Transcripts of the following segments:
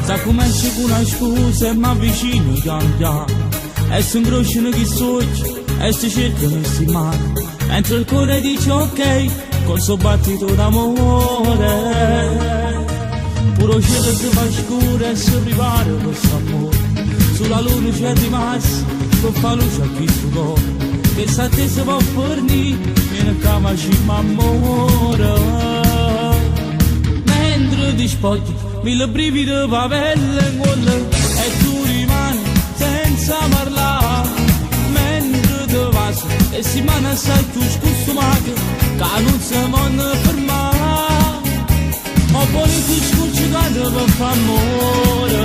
Sa come ci conosco e mi avvicino pian piano e si incrociano gli occhi e si cercano questi mani mentre il cuore dice ok col suo battito d'amore puro cielo si fa scuro e si prepara questo amore sulla luna c'è rimasto con fa luce a chi tu do che sa te si può fornire viene cama ci m'amore mentre ti spogli mille brividi pa pelle in gola e tu rimani senza parlare mentre ti vas e si manda assai tu scusumate che non si può fermare ma poi tu scucciate per fare amore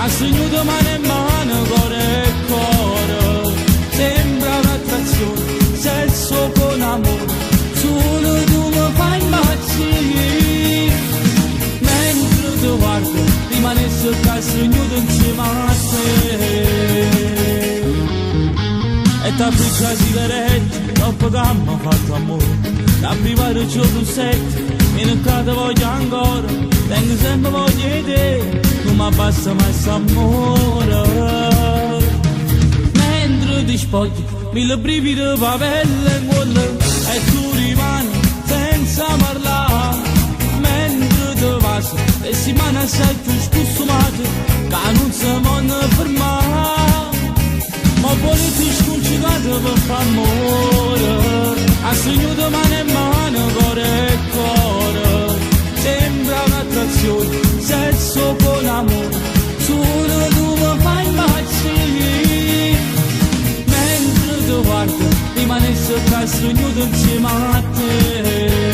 a segno di mano in mano cuore e cuore sembra un'attrazione sesso con amore solo tu mi fai impazzire ti guardo, rimanesse il caso ignuto insieme a te e t'appiccia sigarette dopo che mi fatto amore da privare il giorno 7 e non cade voglio ancora tengo sempre voglia di te non mi abbassa mai s'amore mentre ti spogli mille brividi pa pelle in gola e tu rimani senza parlare e si manda assai tu scusumate che non si può fermare ma poi tu scucciate per fare amore a segno di mano in mano cuore e cuore sembra un'attrazione sesso con amore solo tu mi fai impazzire mentre ti guardo rimanesse il caso ignuto insieme a te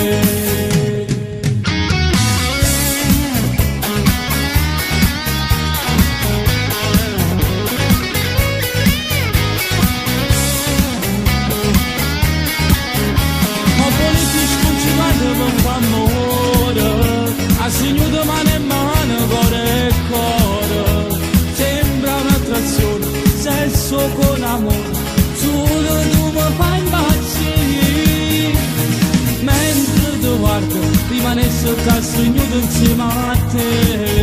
amore a segno di mano in mano cuore e cuore sembra un'attrazione sesso con amore solo tu mi fai impazzire mentre ti guardo rimanesse il caso ignuto insieme a te